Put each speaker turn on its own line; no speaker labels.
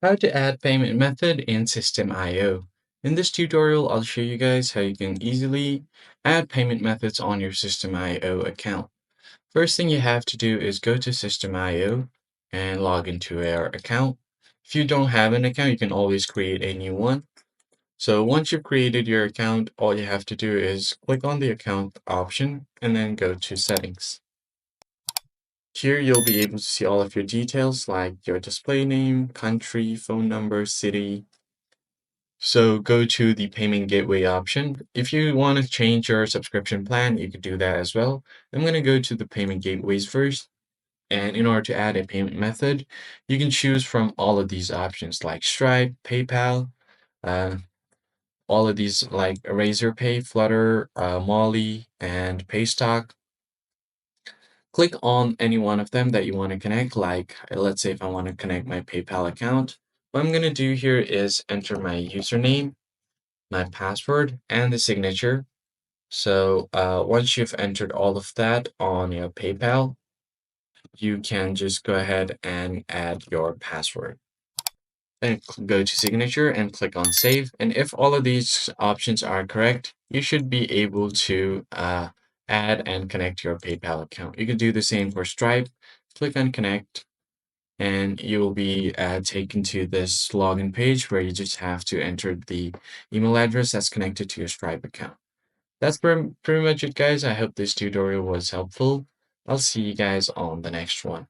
How to add payment method in System IO. In this tutorial, I'll show you guys how you can easily add payment methods on your System IO account. First thing you have to do is go to System IO and log into your account. If you don't have an account, you can always create a new one. So once you've created your account, all you have to do is click on the account option and then go to settings. Here you'll be able to see all of your details like your display name, country, phone number, city. So go to the payment gateway option. If you want to change your subscription plan, you could do that as well. I'm going to go to the payment gateways first. And in order to add a payment method, you can choose from all of these options like Stripe, PayPal, uh, all of these like Razorpay, Flutter, Molly, and Paystock. Click on any one of them that you want to connect. Like, let's say if I want to connect my PayPal account, what I'm going to do here is enter my username, my password, and the signature. So once you've entered all of that on your PayPal, you can just go ahead and add your password. Then go to signature and click on save. And if all of these options are correct, you should be able to add and connect your PayPal account. You can do the same for Stripe. Click on connect and you will be taken to this login page where you just have to enter the email address that's connected to your Stripe account. That's pretty much it, guys. I hope this tutorial was helpful. I'll see you guys on the next one.